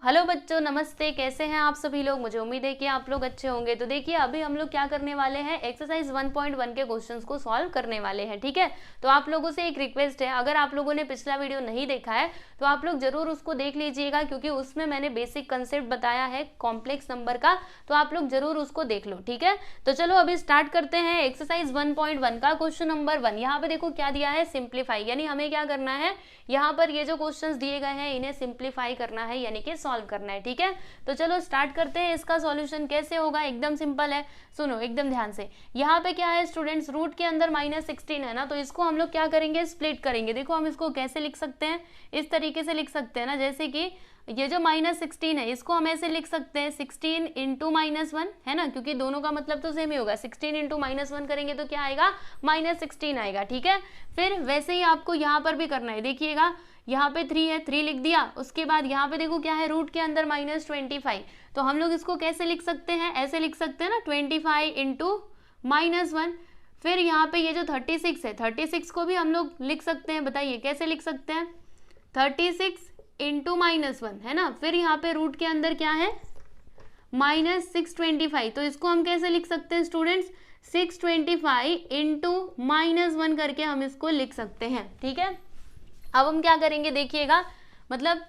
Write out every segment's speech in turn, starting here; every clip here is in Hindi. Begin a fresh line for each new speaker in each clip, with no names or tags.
हेलो बच्चों, नमस्ते। कैसे हैं आप सभी लोग? मुझे उम्मीद है कि आप लोग अच्छे होंगे। तो देखिए, अभी हम लोग क्या करने वाले हैं, एक्सरसाइज 1.1 के क्वेश्चंस को सॉल्व करने वाले हैं। ठीक है, तो आप लोगों से एक रिक्वेस्ट है, अगर आप लोगों ने पिछला वीडियो नहीं देखा है तो आप लोग जरूर उसको देख लीजिएगा, क्योंकि उसमें मैंने बेसिक कंसेप्ट बताया है कॉम्प्लेक्स नंबर का, तो आप लोग जरूर उसको देख लो। ठीक है, तो चलो अभी स्टार्ट करते हैं एक्सरसाइज 1.1 का क्वेश्चन नंबर 1। यहाँ पे देखो क्या दिया है, सिंप्लीफाई, यानी हमें क्या करना है, यहाँ पर ये जो क्वेश्चंस दिए गए हैं इन्हें सिंप्लीफाई करना है, यानी कि सॉल्व करना है। ठीक है, तो चलो स्टार्ट करते हैं। इसका सॉल्यूशन कैसे होगा, एकदम सिंपल है, सुनो एकदम ध्यान से। यहाँ पे क्या है स्टूडेंट्स, रूट के अंदर -16 है ना, तो इसको हम लोग क्या करेंगे, स्प्लिट करेंगे। देखो हम इसको कैसे लिख सकते हैं, इस तरीके से लिख सकते हैं ना, जैसे कि ये जो -16 है इसको हम ऐसे लिख सकते हैं 16 इंटू -1, है ना, क्योंकि दोनों का मतलब तो सेम ही होगा। 16 इंटू -1 करेंगे तो क्या आएगा, -16 आएगा। ठीक है, फिर वैसे ही आपको यहाँ पर भी करना है। देखिएगा यहाँ पे 3 है, 3 लिख दिया। उसके बाद यहाँ पे देखो क्या है, रूट के अंदर -25, तो हम लोग इसको कैसे लिख सकते हैं, ऐसे लिख सकते हैं ना, 25 इंटू -1। फिर यहाँ पे ये जो 36 है, 36 को भी हम लोग लिख सकते हैं, बताइए कैसे लिख सकते हैं, 36 इंटू -1, है ना। फिर यहाँ पे रूट के अंदर क्या है, -625, तो इसको हम कैसे लिख सकते हैं स्टूडेंट्स, 625 इंटू -1 करके हम इसको लिख सकते हैं। ठीक है, अब हम क्या करेंगे, देखिएगा, मतलब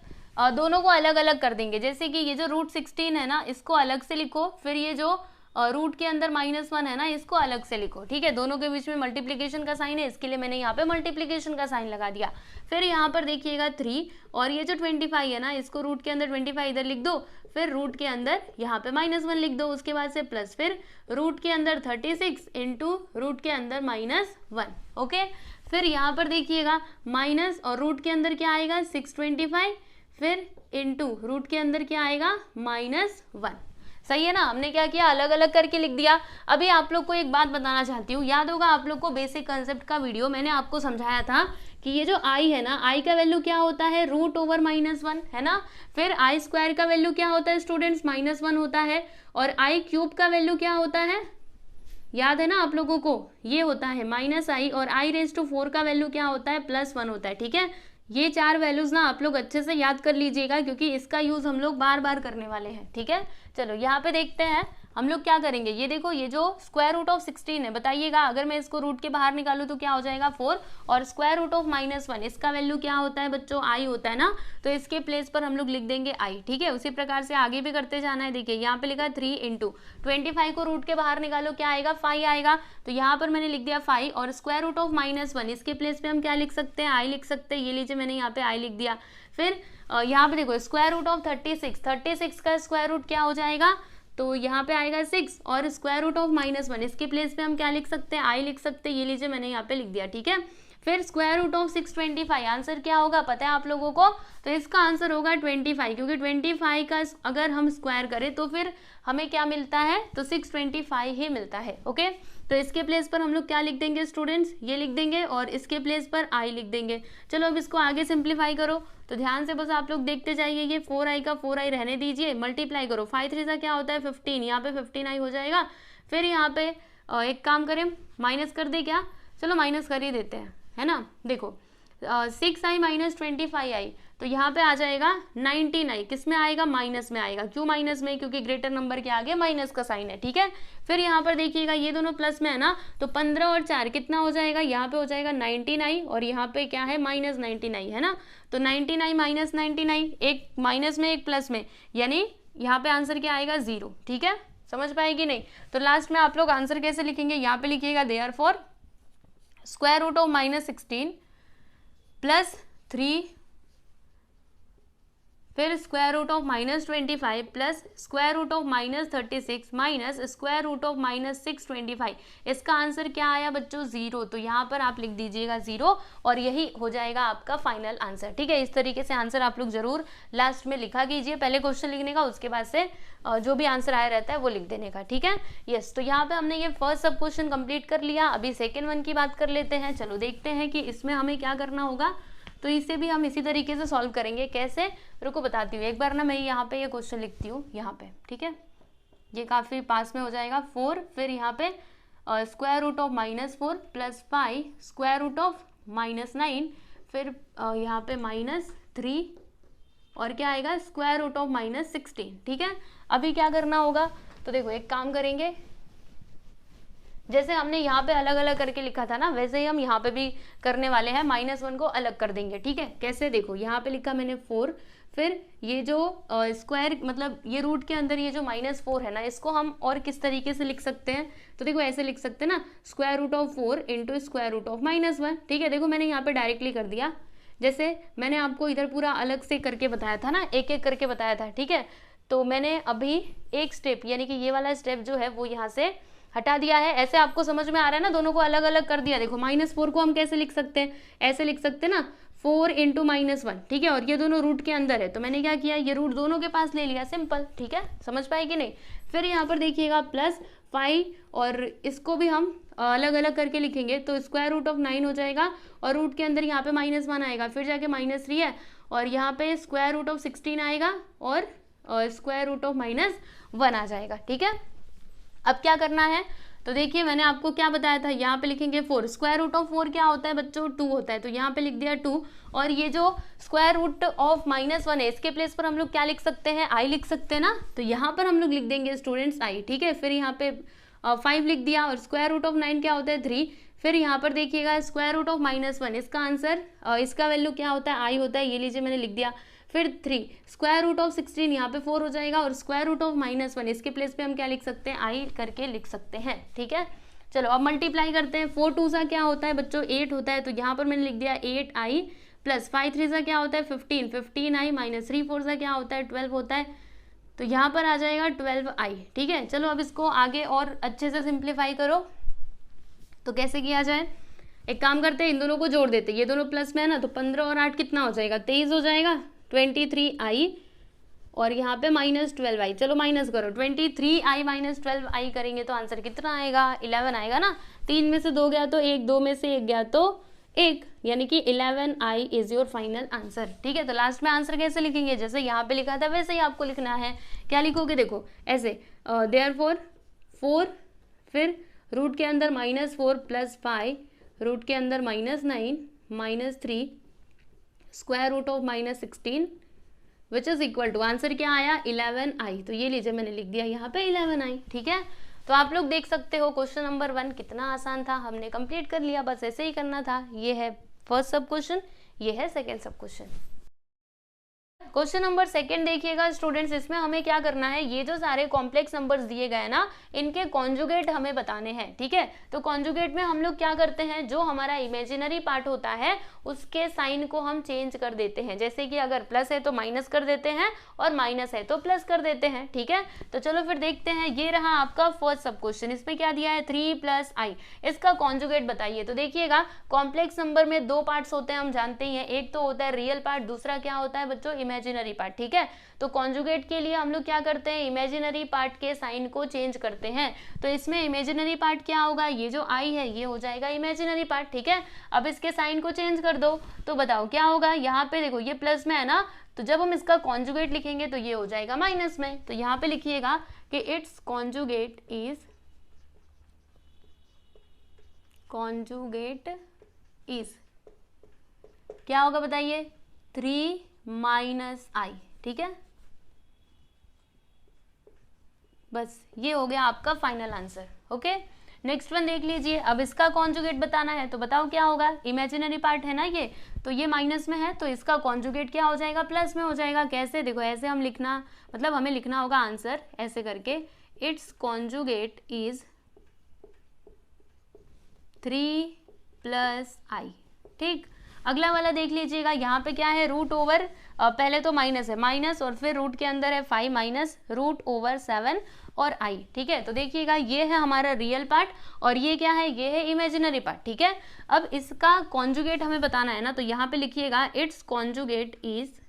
दोनों को अलग अलग कर देंगे। जैसे कि ये जो रूट 16 है ना, इसको अलग से लिखो, फिर ये जो रूट के अंदर -1 है ना, इसको अलग से लिखो। ठीक है, दोनों के बीच में मल्टीप्लिकेशन का साइन है, इसके लिए मैंने यहाँ पे मल्टीप्लिकेशन का साइन लगा दिया। फिर यहाँ पर देखिएगा 3, और ये जो 25 है ना, इसको रूट के अंदर 25 इधर लिख दो, फिर रूट के अंदर यहाँ पे -1 लिख दो, उसके बाद से प्लस, फिर रूट के अंदर 36 इंटू रूट के अंदर -1। ओके, फिर यहाँ पर देखिएगा माइनस, और रूट के अंदर क्या आएगा 625, फिर इंटू रूट के अंदर क्या आएगा -1। सही है ना, हमने क्या किया, अलग अलग करके लिख दिया। अभी आप लोग को एक बात बताना चाहती हूँ, याद होगा आप लोग को बेसिक कंसेप्ट का वीडियो मैंने आपको समझाया था कि ये जो i है ना, i का वैल्यू क्या होता है, √(-1), है ना। फिर आई स्क्वायर का वैल्यू क्या होता है स्टूडेंट्स, -1 होता है, और आई क्यूब का वैल्यू क्या होता है, याद है ना आप लोगों को, ये होता है -i, और i⁴ का वैल्यू क्या होता है, +1 होता है। ठीक है, ये 4 वैल्यूज ना आप लोग अच्छे से याद कर लीजिएगा, क्योंकि इसका यूज हम लोग बार बार करने वाले हैं। ठीक है, चलो यहाँ पे देखते हैं हम लोग क्या करेंगे। ये देखो, ये जो √16 है, बताइएगा अगर मैं इसको रूट के बाहर निकालूं तो क्या हो जाएगा 4, और √-1 इसका वैल्यू क्या होता है बच्चों, i होता है ना, तो इसके प्लेस पर हम लोग लिख देंगे i। ठीक है, उसी प्रकार से आगे भी करते जाना है। देखिए यहाँ पे लिखा 3 इंटू 25 को रूट के बाहर निकालो, क्या आएगा 5 आएगा, तो यहाँ पर मैंने लिख दिया 5, और √-1 इसके प्लेस पे हम क्या लिख सकते हैं, i लिख सकते हैं। ये लीजिए मैंने यहाँ पे i लिख दिया। फिर यहाँ पे देखो √36 का स्क्वायर रूट क्या हो जाएगा, तो यहाँ पे आएगा 6, और √-1 इसके प्लेस पे हम क्या लिख सकते हैं, i लिख सकते हैं। ये लीजिए मैंने यहाँ पे लिख दिया। ठीक है, फिर √625, आंसर क्या होगा पता है आप लोगों को, तो इसका आंसर होगा 25, क्योंकि 25 का अगर हम स्क्वायर करें तो फिर हमें क्या मिलता है, तो 625 ही मिलता है। ओके, तो इसके प्लेस पर हम लोग क्या लिख देंगे स्टूडेंट्स, ये लिख देंगे, और इसके प्लेस पर i लिख देंगे। चलो अब इसको आगे सिंप्लीफाई करो, तो ध्यान से बस आप लोग देखते जाइए। ये 4i का 4i रहने दीजिए, मल्टीप्लाई करो, 5×3 क्या होता है 15, यहाँ पे 15i हो जाएगा। फिर यहाँ पे एक काम करें, माइनस कर दे क्या, चलो माइनस कर ही देते हैं, है ना। देखो 6i - 25i, तो यहाँ पे आ जाएगा 19i, किस में आएगा, माइनस में आएगा। क्यों माइनस में, क्योंकि ग्रेटर नंबर के आगे माइनस का साइन है। ठीक है, फिर यहाँ पर देखिएगा ये दोनों प्लस में है ना, तो 15 और 4 कितना हो जाएगा, यहाँ पे हो जाएगा 19i, और यहाँ पे क्या है -19i, है ना। तो 19i - 19i, एक माइनस में एक प्लस में, यानी यहाँ पे आंसर क्या आएगा 0। ठीक है, समझ पाएगी नहीं, तो लास्ट में आप लोग आंसर कैसे लिखेंगे, यहाँ पे लिखिएगा देयरफॉर √-16 प्लस 3, फिर √-25 प्लस √-36 माइनस √-625, इसका आंसर क्या आया बच्चों 0, तो यहाँ पर आप लिख दीजिएगा 0, और यही हो जाएगा आपका फाइनल आंसर। ठीक है, इस तरीके से आंसर आप लोग जरूर लास्ट में लिखा कीजिए, पहले क्वेश्चन लिखने का, उसके बाद से जो भी आंसर आया रहता है वो लिख देने का। ठीक है, यस, तो यहाँ पे हमने ये फर्स्ट सब क्वेश्चन कंप्लीट कर लिया। अभी सेकेंड वन की बात कर लेते हैं। चलो देखते हैं कि इसमें हमें क्या करना होगा, तो इसे भी हम इसी तरीके से सॉल्व करेंगे। कैसे, रुको बताती हूँ एक बार ना, मैं यहाँ पे ये क्वेश्चन लिखती हूँ यहाँ पे। ठीक है, ये काफ़ी पास में हो जाएगा 4, फिर यहाँ पे √-4 प्लस 5 √-9, फिर यहाँ पे -3 और क्या आएगा स्क्वायर रूट ऑफ -16। ठीक है, अभी क्या करना होगा, तो देखो एक काम करेंगे, जैसे हमने यहाँ पे अलग अलग करके लिखा था ना, वैसे ही हम यहाँ पे भी करने वाले हैं, -1 को अलग कर देंगे। ठीक है, कैसे, देखो यहाँ पे लिखा मैंने 4, फिर ये जो स्क्वायर मतलब ये रूट के अंदर ये जो -4 है ना, इसको हम और किस तरीके से लिख सकते हैं, तो देखो ऐसे लिख सकते हैं ना, square root of 4 into square root of -1। ठीक है, देखो मैंने यहाँ पे डायरेक्टली कर दिया, जैसे मैंने आपको इधर पूरा अलग से करके बताया था ना, एक एक करके बताया था। ठीक है, तो मैंने अभी एक स्टेप यानी कि ये वाला स्टेप जो है वो यहाँ से हटा दिया है। ऐसे आपको समझ में आ रहा है ना, दोनों को अलग अलग कर दिया। देखो -4 को हम कैसे लिख सकते हैं, ऐसे लिख सकते हैं ना, 4 इंटू -1। ठीक है, और ये दोनों रूट के अंदर है, तो मैंने क्या किया, ये रूट दोनों के पास ले लिया, सिंपल। ठीक है, समझ पाए कि नहीं। फिर यहाँ पर देखिएगा +5, और इसको भी हम अलग अलग करके लिखेंगे, तो स्क्वायर रूट ऑफ 9 हो जाएगा, और रूट के अंदर यहाँ पे -1 आएगा, फिर जाके -3 है, और यहाँ पे स्क्वायर रूट ऑफ 16 आएगा, और स्क्वायर रूट ऑफ -1 आ जाएगा। ठीक है, अब क्या करना है, तो देखिए मैंने आपको क्या बताया था, यहाँ पे लिखेंगे 4, स्क्वायर रूट ऑफ 4 क्या होता है बच्चों, 2 होता है, तो यहाँ पे लिख दिया 2, और ये जो स्क्वायर रूट ऑफ -1 है, इसके प्लेस पर हम लोग क्या लिख सकते हैं, i लिख सकते हैं ना, तो यहाँ पर हम लोग लिख देंगे स्टूडेंट्स i। ठीक है, फिर यहाँ पे 5 लिख दिया, और स्क्वायर रूट ऑफ 9 क्या होता है 3, फिर यहाँ पर देखिएगा स्क्वायर रूट ऑफ -1, इसका आंसर इसका वैल्यू क्या होता है, i होता है, ये लीजिए मैंने लिख दिया। फिर 3 स्क्वायर रूट ऑफ 16, यहाँ पे 4 हो जाएगा, और स्क्वायर रूट ऑफ -1 इसके प्लेस पे हम क्या लिख सकते हैं, i करके लिख सकते हैं। ठीक है, चलो अब मल्टीप्लाई करते हैं। 4 2 सा क्या होता है बच्चों, 8 होता है, तो यहाँ पर मैंने लिख दिया 8i प्लस 5 3 सा क्या होता है 15, 15i माइनस 3 4 सा क्या होता है 12 होता है, तो यहाँ पर आ जाएगा 12i। ठीक है, चलो अब इसको आगे और अच्छे से सिंप्लीफाई करो, तो कैसे किया जाए, एक काम करते हैं, इन दोनों को जोड़ देते हैं, ये दोनों प्लस में है ना, तो 15 और 8 कितना हो जाएगा 23 हो जाएगा, 23i, और यहाँ पे -12i, चलो माइनस करो, 23i माइनस 12i करेंगे तो आंसर कितना आएगा 11 आएगा ना, 3 में से 2 गया तो 1, 2 में से 1 गया तो 1, यानी कि 11i is your final answer. ठीक है, तो लास्ट में आंसर कैसे लिखेंगे, जैसे यहाँ पे लिखा था वैसे ही आपको लिखना है। क्या लिखोगे, देखो ऐसे, देयरफॉर 4, फिर रूट के अंदर -4 प्लस 5, रूट के अंदर -9 -3 square root of -16 which is equal to, answer क्या आया 11i, तो ये लीजिए मैंने लिख दिया यहाँ पे 11i। ठीक है, तो आप लोग देख सकते हो क्वेश्चन नंबर 1 कितना आसान था, हमने कंप्लीट कर लिया, बस ऐसे ही करना था। ये है फर्स्ट सब क्वेश्चन, ये है सेकेंड सब क्वेश्चन। क्वेश्चन नंबर 2 देखिएगा स्टूडेंट्स, इसमें हमें क्या करना है, ये जो सारे कॉम्प्लेक्स नंबर्स दिए गए ना, इनके कॉन्जुगेट हमें बताने हैं। ठीक है, तो कॉन्जुगेट में हम लोग क्या करते हैं, जो हमारा इमेजिनरी पार्ट होता है उसके साइन को हम चेंज कर देते हैं, जैसे कि अगर प्लस है तो माइनस कर देते हैं, और माइनस है तो प्लस कर देते हैं। ठीक है, तो चलो फिर देखते हैं, ये रहा आपका फर्स्ट सब क्वेश्चन, इसमें क्या दिया है 3 + i, इसका कॉन्जुगेट बताइए। तो देखिएगा कॉम्प्लेक्स नंबर में 2 पार्ट्स होते हैं, हम जानते ही हैं, एक तो होता है रियल पार्ट, दूसरा क्या होता है बच्चों इमेजिनरी पार्ट। ठीक है, तो कॉन्जुगेट के लिए हम लोग क्या करते हैं, इमेजिनरी पार्ट के साइन को चेंज करते हैं, तो इसमें इमेजिनरी पार्ट क्या होगा, ये जो i है ये हो जाएगा इमेजिनरी पार्ट। ठीक है, अब इसके साइन को चेंज कर दो, तो बताओ क्या होगा, यहाँ पे देखो ये प्लस में है ना, तो जब हम इसका कॉन्जुगेट लिखेंगे तो ये हो जाएगा माइनस में, तो यहाँ पे लिखिएगा कि इट्स कॉन्जुगेट इज क्या होगा बताइए 3 - i। ठीक है, बस ये हो गया आपका final answer. Okay, next one देख लीजिए, अब इसका कॉन्जुगेट बताना है, तो बताओ क्या होगा, इमेजिनरी पार्ट है ना ये, तो ये माइनस में है, तो इसका कॉन्जुगेट क्या हो जाएगा प्लस में हो जाएगा। कैसे, देखो ऐसे हम लिखना, मतलब हमें लिखना होगा आंसर ऐसे करके, इट्स कॉन्जुगेट इज 3 + i। ठीक, अगला वाला देख लीजिएगा, यहाँ पे क्या है रूट ओवर, पहले तो माइनस है, माइनस और फिर रूट के अंदर है 5 माइनस √7 और i। ठीक है, तो देखिएगा ये है हमारा रियल पार्ट, और ये क्या है, ये है इमेजिनरी पार्ट। ठीक है, अब इसका कॉन्जुगेट हमें बताना है ना, तो यहाँ पे लिखिएगा इट्स कॉन्जुगेट इज,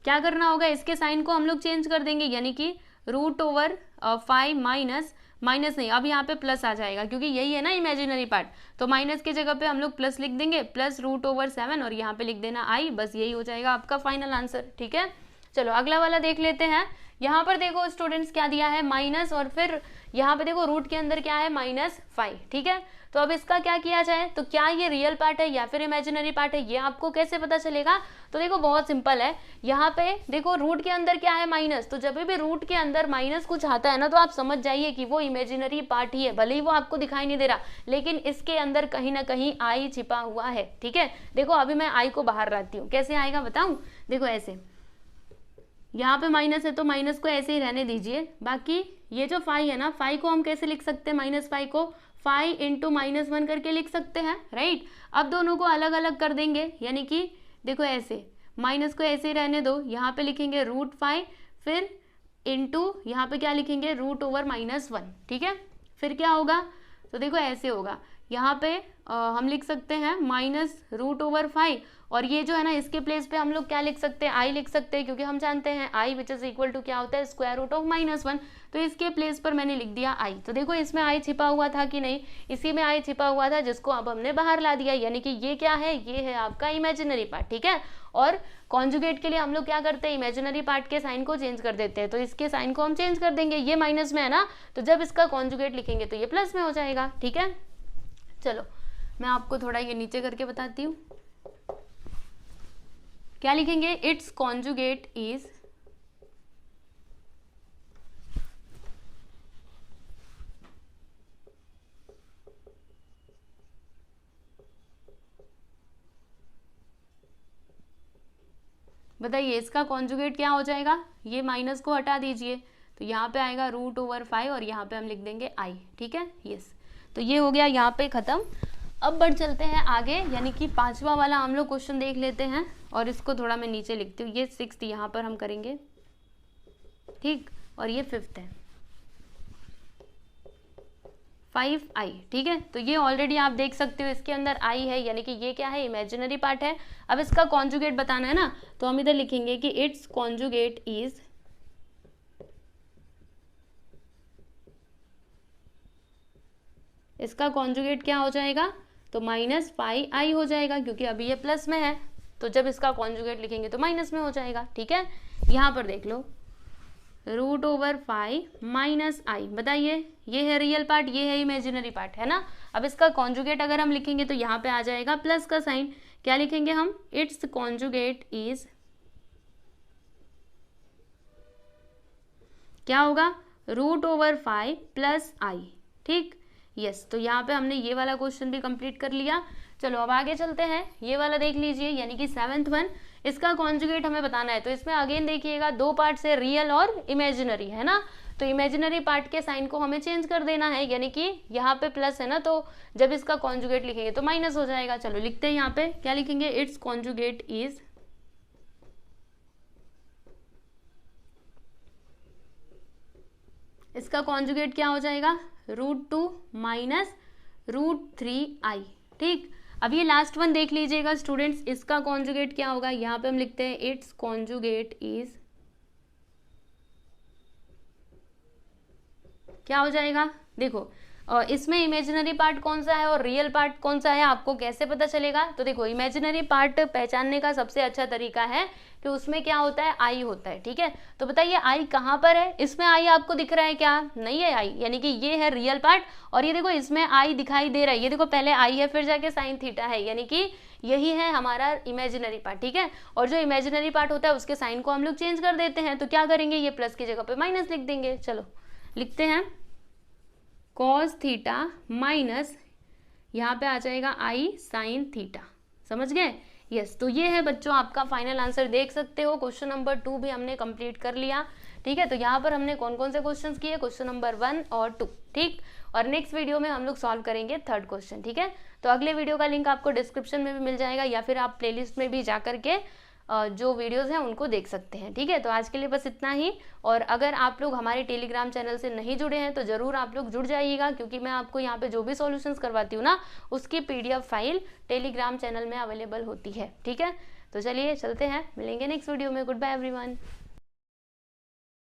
क्या करना होगा, इसके साइन को हम लोग चेंज कर देंगे, यानी कि √5 माइनस नहीं, अब यहाँ पे प्लस आ जाएगा क्योंकि यही है ना इमेजिनरी पार्ट, तो माइनस की जगह पे हम लोग प्लस लिख देंगे, प्लस √7 और यहाँ पे लिख देना i, बस यही हो जाएगा आपका फाइनल आंसर। ठीक है, चलो अगला वाला देख लेते हैं। यहाँ पर देखो स्टूडेंट्स क्या दिया है, माइनस, और फिर यहाँ पे देखो रूट के अंदर क्या है, -5, ठीक है। तो अब इसका क्या किया जाए, तो क्या ये रियल पार्ट है या फिर इमेजिनरी पार्ट है, ये आपको कैसे पता चलेगा। तो देखो बहुत सिंपल है, यहाँ पे देखो रूट के अंदर क्या है, माइनस, तो जब भी रूट के अंदर माइनस कुछ आता है ना, तो आप समझ जाइए कि वो इमेजिनरी पार्ट ही है, भले ही वो आपको दिखाई नहीं दे रहा, लेकिन इसके अंदर कहीं ना कहीं आई छिपा हुआ है, ठीक है। देखो अभी मैं आई को बाहर लाती हूँ, कैसे आएगा बताऊँ, देखो ऐसे, यहाँ पे माइनस है तो माइनस को ऐसे ही रहने दीजिए। बाकी ये जो 5 है ना, 5 को हम कैसे लिख सकते हैं, -5 को 5 × -1 करके लिख सकते हैं, राइट। अब दोनों को अलग अलग कर देंगे, यानी कि देखो ऐसे, माइनस को ऐसे ही रहने दो, यहाँ पे लिखेंगे √5, फिर इंटू यहाँ पे क्या लिखेंगे, √/-1, ठीक है। फिर क्या होगा, तो देखो ऐसे होगा, यहाँ पे हम लिख सकते हैं -√/5, और ये जो है ना, इसके प्लेस पे हम लोग क्या लिख सकते हैं, आई लिख सकते हैं, क्योंकि हम जानते हैं आई विच इज इक्वल टू क्या होता है, √(-1), तो इसके प्लेस पर मैंने लिख दिया आई। तो देखो इसमें आई छिपा हुआ था कि नहीं, इसी में आई छिपा हुआ था, जिसको अब हमने बाहर ला दिया, यानी कि ये क्या है, ये है आपका इमेजिनरी पार्ट, ठीक है। और कॉन्जुगेट के लिए हम लोग क्या करते हैं, इमेजिनरी पार्ट के साइन को चेंज कर देते हैं, तो इसके साइन को हम चेंज कर देंगे, ये माइनस में है ना, तो जब इसका कॉन्जुगेट लिखेंगे तो ये प्लस में हो जाएगा, ठीक है। चलो मैं आपको थोड़ा ये नीचे करके बताती हूँ, क्या लिखेंगे, इट्स कॉन्जुगेट इज बताइए इसका कॉन्जुगेट क्या हो जाएगा, ये माइनस को हटा दीजिए, तो यहाँ पे आएगा √/5 और यहाँ पे हम लिख देंगे आई, ठीक है, यस। तो ये हो गया यहाँ पे ख़त्म। अब बढ़ चलते हैं आगे, यानी कि 5वां वाला हम लोग क्वेश्चन देख लेते हैं, और इसको थोड़ा मैं नीचे लिखती हूँ, ये 6th यहाँ पर हम करेंगे, ठीक, और ये 5th है, 5i, ठीक है। तो ये ऑलरेडी आप देख सकते हो इसके अंदर आई है, यानी कि ये क्या है, इमेजिनरी पार्ट है। अब इसका कॉन्जुगेट बताना है ना, तो हम इधर लिखेंगे कि इट्स कॉन्जुगेट इज, इसका कॉन्जुगेट क्या हो जाएगा, तो -5i हो जाएगा, क्योंकि अभी ये प्लस में है, तो जब इसका कॉन्जुगेट लिखेंगे तो माइनस में हो जाएगा, ठीक है। यहाँ पर देख लो, √/5 -i, बताइए ये है रियल पार्ट, ये है इमेजिनरी पार्ट, है ना। अब इसका कॉन्जुगेट अगर हम लिखेंगे तो यहाँ पे आ जाएगा प्लस का साइन, क्या लिखेंगे हम, इट्स कॉन्जुगेट इज, क्या होगा, √/5 + i, ठीक, यस। तो यहाँ पे हमने ये वाला क्वेश्चन भी कंप्लीट कर लिया। चलो अब आगे चलते हैं, ये वाला देख लीजिए, यानी कि 7th वन, इसका कॉन्जुगेट हमें बताना है। तो इसमें अगेन देखिएगा 2 पार्ट है, रियल और इमेजिनरी, है ना। तो इमेजिनरी पार्ट के साइन को हमें चेंज कर देना है, यानी कि यहाँ पे प्लस है ना, तो जब इसका कॉन्जुगेट लिखेंगे तो माइनस हो जाएगा। चलो लिखते हैं यहाँ पे, क्या लिखेंगे, इट्स कॉन्जुगेट इज, इसका कॉन्जुगेट क्या हो जाएगा, √2 -√3i, ठीक। अब ये लास्ट वन देख लीजिएगा स्टूडेंट्स, इसका कॉन्जुगेट क्या होगा, यहाँ पे हम लिखते हैं इट्स कॉन्जुगेट इज, क्या हो जाएगा, देखो इसमें इमेजिनरी पार्ट कौन सा है और रियल पार्ट कौन सा है, आपको कैसे पता चलेगा। तो देखो इमेजिनरी पार्ट पहचानने का सबसे अच्छा तरीका है कि उसमें क्या होता है, आई होता है, ठीक है। तो बताइए आई कहाँ पर है, इसमें आई आपको दिख रहा है क्या, नहीं है आई, यानी कि ये है रियल पार्ट, और ये देखो इसमें आई दिखाई दे रहा है, ये देखो पहले आई है फिर जाके साइन थीटा है, यानी कि यही है हमारा इमेजिनरी पार्ट, ठीक है। और जो इमेजिनरी पार्ट होता है उसके साइन को हम लोग चेंज कर देते हैं, तो क्या करेंगे, ये प्लस की जगह पे माइनस लिख देंगे। चलो लिखते हैं cos थीटा माइनस, यहाँ पे आ जाएगा आई साइन थीटा, समझ गए, यस। तो ये है बच्चों आपका फाइनल आंसर, देख सकते हो क्वेश्चन नंबर 2 भी हमने कंप्लीट कर लिया, ठीक है। तो यहाँ पर हमने कौन कौन से क्वेश्चंस किए, क्वेश्चन नंबर 1 और 2, ठीक। और नेक्स्ट वीडियो में हम लोग सॉल्व करेंगे 3rd क्वेश्चन, ठीक है। तो अगले वीडियो का लिंक आपको डिस्क्रिप्शन में भी मिल जाएगा, या फिर आप प्लेलिस्ट में भी जा करके जो वीडियोस हैं उनको देख सकते हैं, ठीक है। तो आज के लिए बस इतना ही, और अगर आप लोग हमारे टेलीग्राम चैनल से नहीं जुड़े हैं तो ज़रूर आप लोग जुड़ जाइएगा, क्योंकि मैं आपको यहाँ पे जो भी सॉल्यूशंस करवाती हूँ ना, उसकी PDF फाइल टेलीग्राम चैनल में अवेलेबल होती है, ठीक है। तो चलिए चलते हैं, मिलेंगे नेक्स्ट वीडियो में, गुड बाय एवरीवन।